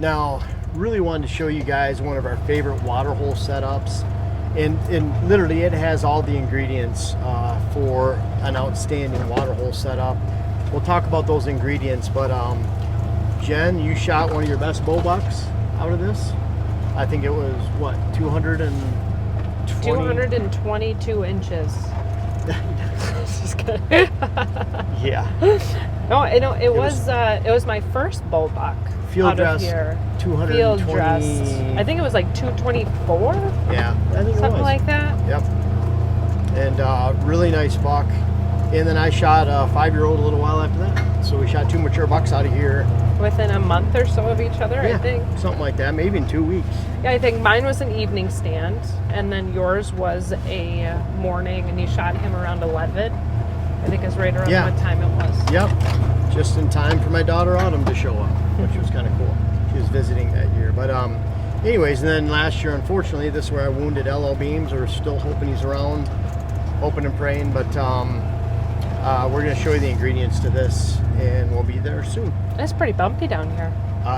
Now, really wanted to show you guys one of our favorite Waterhole setups. And literally it has all the ingredients for an outstanding Waterhole setup. We'll talk about those ingredients, but Jen, you shot one of your best bull bucks out of this. I think it was, what, 222 inches. Just kidding. Yeah. No, it was my first bull buck Field out dress, of here. 220. Field dressed. I think it was like 224. Yeah, I think it something was. like that. Yep. And really nice buck. And then I shot a 5-year-old a little while after that. So we shot 2 mature bucks out of here. Within a month or so of each other, Yeah, I think. something like that, maybe in 2 weeks. Yeah, I think mine was an evening stand, and then yours was a morning, and you shot him around 11. I think is right around what time it was. Yep. Just in time for my daughter Autumn to show up, which was kind of cool. She was visiting that year. But anyways, and then last year, unfortunately, this is where I wounded LL Beams. We're still hoping he's around, hoping and praying. But we're going to show you the ingredients to this, and we'll be there soon. It's pretty bumpy down here.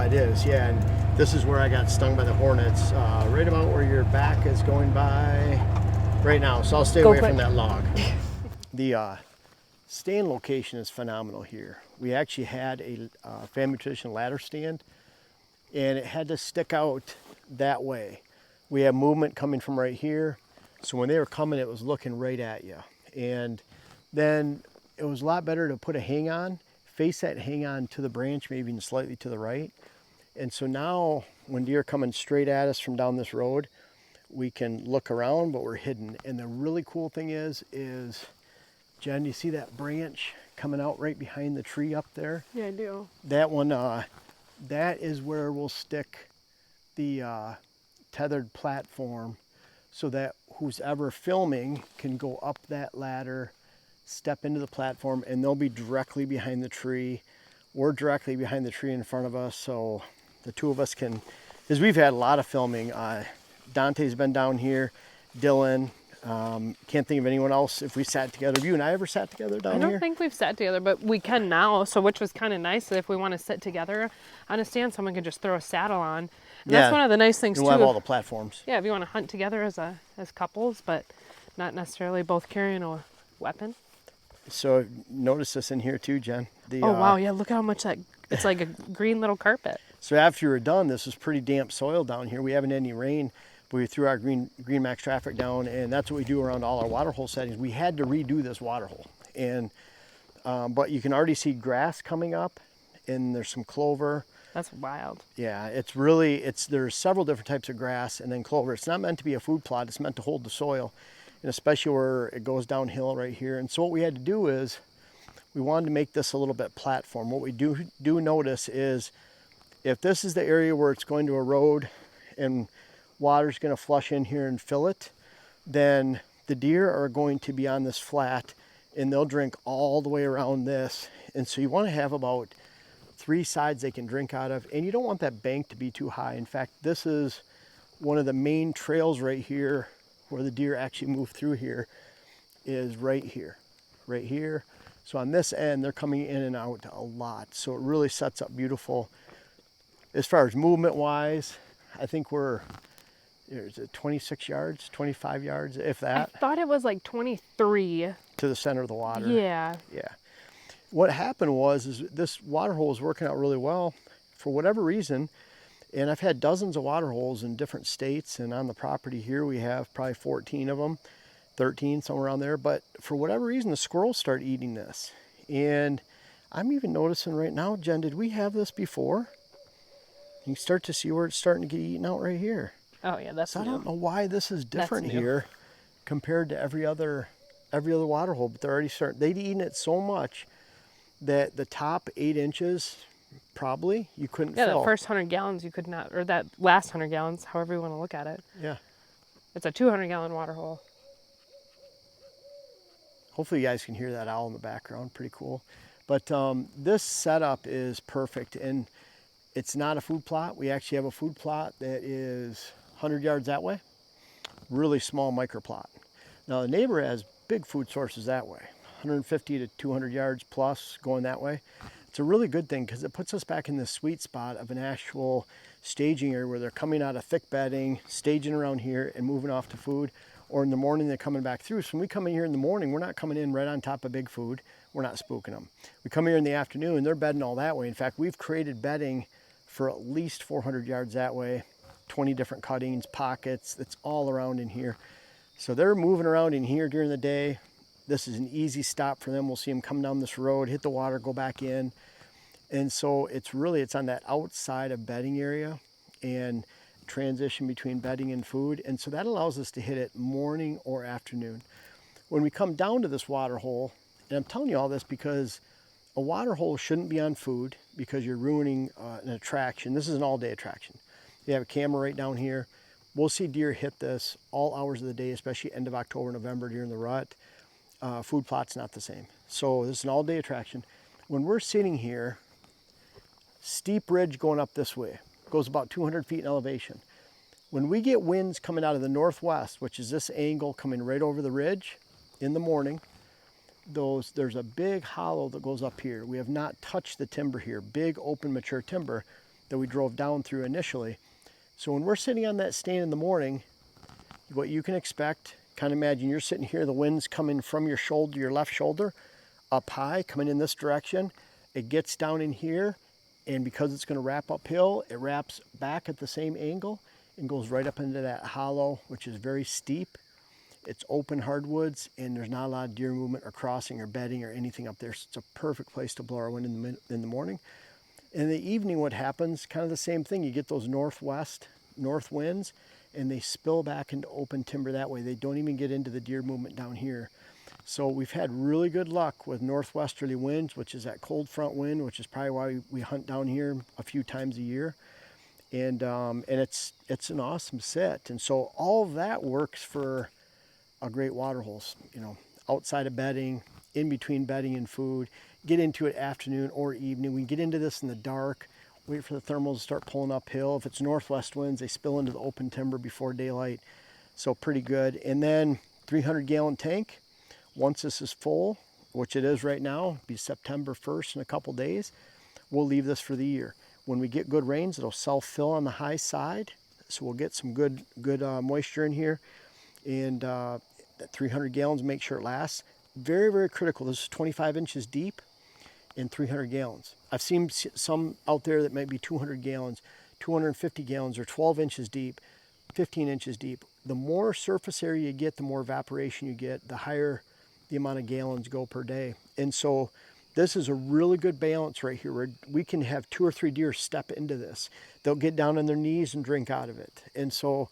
It is, yeah. And this is where I got stung by the hornets, right about where your back is going by right now. So I'll stay away from that log. The stand location is phenomenal here. We actually had a family tradition ladder stand, and it had to stick out that way. We have movement coming from right here, so when they were coming, it was looking right at you. And then it was a lot better to put a hang on, face that hang on to the branch, maybe even slightly to the right. And so now when deer are coming straight at us from down this road, we can look around, but we're hidden. And the really cool thing is Jen, you see that branch coming out right behind the tree up there? Yeah, I do. That one, that is where we'll stick the tethered platform so that who's ever filming can go up that ladder, step into the platform, and they'll be directly behind the tree. We're directly behind the tree in front of us, so the two of us can, because we've had a lot of filming. Dante's been down here, Dylan. Can't think of anyone else if we sat together. Have you and I ever sat together down here? I don't think we've sat together, but we can now, so which was kind of nice. If we want to sit together on a stand, someone can just throw a saddle on. And that's one of the nice things, too. We'll have all the platforms. Yeah, if you want to hunt together as couples, but not necessarily both carrying a weapon. So notice this in here, too, Jen. Oh, wow, yeah, look how much it's like a green little carpet. So after you were done, this was pretty damp soil down here. We haven't had any rain. We threw our green max traffic down, and that's what we do around all our Waterhole settings. We had to redo this Waterhole, and but you can already see grass coming up, and there's some clover. That's wild. Yeah, there's several different types of grass and then clover. It's not meant to be a food plot. It's meant to hold the soil, and especially where it goes downhill right here. And so what we had to do is we wanted to make this a little bit platform. What we do notice is if this is the area where it's going to erode and water's going to flush in here and fill it, then the deer are going to be on this flat and they'll drink all the way around this. And so you want to have about 3 sides they can drink out of, and you don't want that bank to be too high. In fact, this is one of the main trails right here where the deer actually move through here, is right here. So on this end, they're coming in and out a lot. So it really sets up beautiful. As far as movement wise, I think is it 26 yards, 25 yards, if that? I thought it was like 23. To the center of the water. Yeah. Yeah. What happened was this Waterhole was working out really well for whatever reason. And I've had dozens of Waterholes in different states. And on the property here, we have probably 14 of them, 13, somewhere around there. But for whatever reason, the squirrels start eating this. And I'm even noticing right now, Jen, did we have this before? You start to see where it's starting to get eaten out right here. Oh yeah, that's so new. I don't know why this is different here compared to every other Waterhole, but they're already they'd eaten it so much that the top 8 inches probably you couldn't fill. Yeah, the first 100 gallons you could not, or that last 100 gallons, however you want to look at it. Yeah. It's a 200-gallon Waterhole. Hopefully you guys can hear that owl in the background. Pretty cool. But this setup is perfect, and it's not a food plot. We actually have a food plot that is 100 yards that way. Really small micro plot. Now the neighbor has big food sources that way, 150 to 200 yards plus going that way. it's a really good thing because it puts us back in this sweet spot of an actual staging area where they're coming out of thick bedding, staging around here and moving off to food. Or in the morning, they're coming back through. So when we come in here in the morning, we're not coming in right on top of big food. We're not spooking them. We come here in the afternoon, they're bedding all that way. In fact, we've created bedding for at least 400 yards that way, 20 different cuttings, pockets, it's all around in here. So they're moving around in here during the day. This is an easy stop for them. We'll see them come down this road, hit the water, go back in. And so it's on that outside of bedding area and transition between bedding and food. And so that allows us to hit it morning or afternoon. When we come down to this water hole, and I'm telling you all this because a water hole shouldn't be on food because you're ruining an attraction. This is an all-day attraction. You have a camera right down here. We'll see deer hit this all hours of the day, especially end of October, November during the rut. Food plot's not the same. So this is an all-day attraction. When we're sitting here, steep ridge going up this way, goes about 200 feet in elevation. When we get winds coming out of the northwest, which is this angle coming right over the ridge in the morning, there's a big hollow that goes up here. We have not touched the timber here, big open mature timber that we drove down through initially. So when we're sitting on that stand in the morning, what you can expect, kind of imagine you're sitting here, the wind's coming from your shoulder, your left shoulder, up high, coming in this direction. It gets down in here, and because it's going to wrap uphill, it wraps back at the same angle and goes right up into that hollow, which is very steep. It's open hardwoods, and there's not a lot of deer movement or crossing or bedding or anything up there. So it's a perfect place to blow our wind in the morning. In the evening, what happens, kind of the same thing. You get those north winds, and they spill back into open timber that way. They don't even get into the deer movement down here. So we've had really good luck with northwesterly winds, which is that cold front wind, which is probably why we hunt down here a few times a year. And it's an awesome sit. And so all of that works for a great water hole, outside of bedding, in between bedding and food. Get into it afternoon or evening. We can get into this in the dark, wait for the thermals to start pulling uphill. If it's northwest winds, they spill into the open timber before daylight. So pretty good. And then 300-gallon tank. Once this is full, which it is right now, be September 1st in a couple days, we'll leave this for the year. When we get good rains, it'll self-fill on the high side. So we'll get some good moisture in here. And that 300 gallons, make sure it lasts. Very, very critical. This is 25 inches deep and 300 gallons. I've seen some out there that might be 200 gallons, 250 gallons, or 12 inches deep, 15 inches deep. The more surface area you get, the more evaporation you get, the higher the amount of gallons go per day. And so this is a really good balance right here where we can have 2 or 3 deer step into this. They'll get down on their knees and drink out of it. And so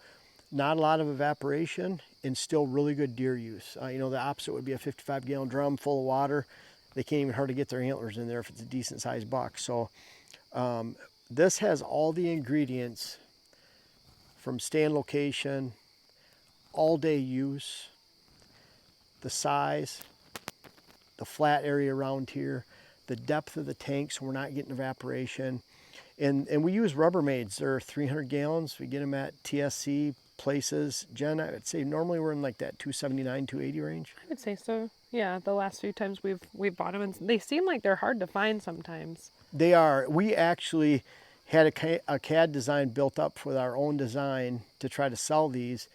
not a lot of evaporation and still really good deer use. The opposite would be a 55-gallon drum full of water. They can't even hardly get their antlers in there if it's a decent sized buck. So this has all the ingredients from stand location, all day use, the size, the flat area around here, the depth of the tank so we're not getting evaporation. And we use Rubbermaids. They're 300 gallons. We get them at TSC places. Jen, I would say normally we're in like that 279, 280 range. I would say so. Yeah, the last few times we've bought them, and they seem like they're hard to find sometimes. They are. We actually had a CAD design built up for our own design to try to sell these.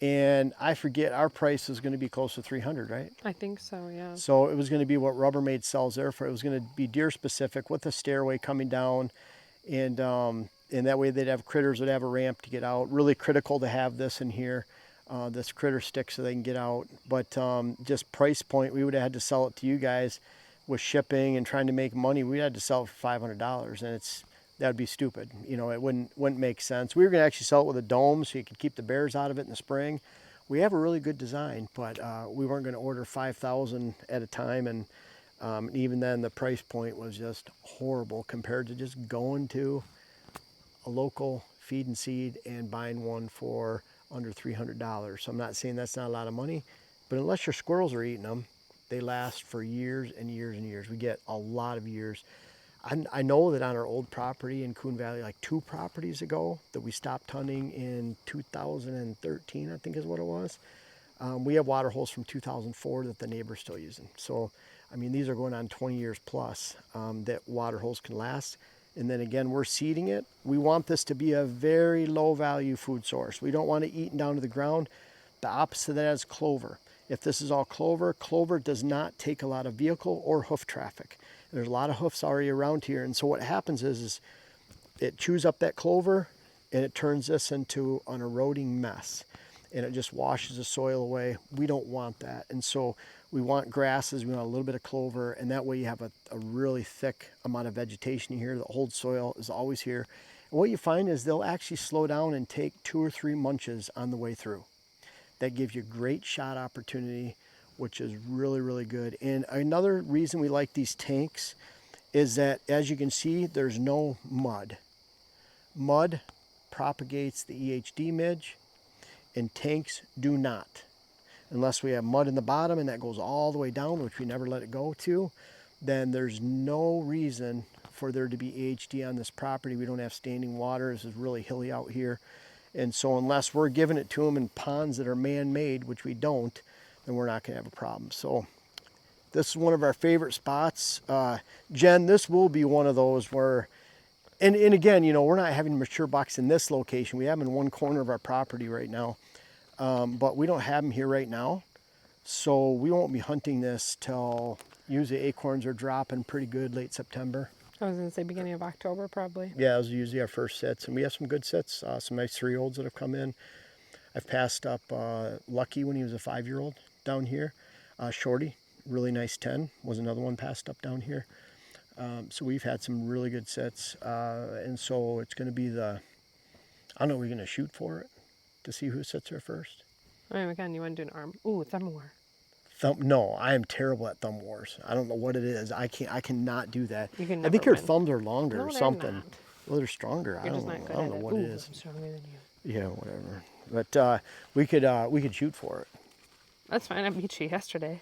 And I forget, our price was going to be close to 300, right? I think so, yeah. So it was going to be what Rubbermaid sells there for. It was going to be deer specific with a stairway coming down. And that way they'd have critters that have a ramp to get out. Really critical to have this in here, this critter stick so they can get out. But just price point, we would have had to sell it to you guys with shipping and trying to make money. We had to sell it for $500, and that'd be stupid. It wouldn't make sense. We were going to actually sell it with a dome so you could keep the bears out of it in the spring. We have a really good design, but we weren't going to order 5,000 at a time, and even then the price point was just horrible compared to just going to a local feed and seed and buying one for under $300. So I'm not saying that's not a lot of money, but unless your squirrels are eating them, they last for years and years and years. We get a lot of years. I know that on our old property in Coon Valley, like 2 properties ago that we stopped hunting in 2013, I think is what it was. We have water holes from 2004 that the neighbor's still using. So I mean, these are going on 20 years plus that water holes can last. And then again, we're seeding it. We want this to be a very low value food source. We don't want it eaten down to the ground. The opposite of that is clover. If this is all clover, clover does not take a lot of vehicle or hoof traffic. There's a lot of hoofs already around here. And so what happens is it chews up that clover and it turns this into an eroding mess. And it just washes the soil away. We don't want that. And so we want grasses, we want a little bit of clover, and that way you have a really thick amount of vegetation here. The old soil is always here. And what you find is they'll actually slow down and take 2 or 3 munches on the way through. That gives you great shot opportunity, which is really, really good. And another reason we like these tanks is that, as you can see, there's no mud. Mud propagates the EHD midge, and tanks do not. Unless we have mud in the bottom and that goes all the way down, which we never let it go to, then there's no reason for there to be EHD on this property. We don't have standing water. This is really hilly out here. And so unless we're giving it to them in ponds that are man-made, which we don't, then we're not going to have a problem. So this is one of our favorite spots. Jen, this will be one of those where, and again, you know, we're not having mature bucks in this location. We have them in one corner of our property right now. But we don't have them here right now. So we won't be hunting this till usually acorns are dropping pretty good late September. I was going to say beginning of October, probably. Yeah, those are usually our first sets. And we have some good sets, some nice 3-year-olds that have come in. I've passed up Lucky when he was a 5-year-old down here. Shorty, really nice 10, was another one passed up down here. So we've had some really good sets. And so it's going to be I don't know, we're going to shoot for it to see who sits there first. I mean, again, you want to do an arm. Ooh, thumb war. No, I am terrible at thumb wars. I don't know what it is. I cannot do that. You can I think never your win. thumbs are longer No, or they're something. not. Well, they're stronger. You're I just don't not know. good I don't at know it. what Ooh, it is. I'm stronger than you. Yeah, whatever. But we could shoot for it. That's fine. I beat you yesterday.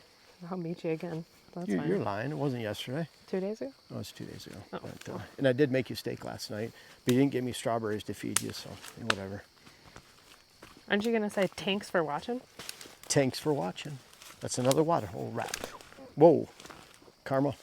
I'll beat you again. That's fine. You're lying. It wasn't yesterday. 2 days ago? Oh, it was 2 days ago. Oh. But, and I did make you steak last night, but you didn't give me strawberries to feed you, so whatever. Aren't you going to say thanks for watching? Thanks for watching. That's another water hole wrap. Whoa, Karma.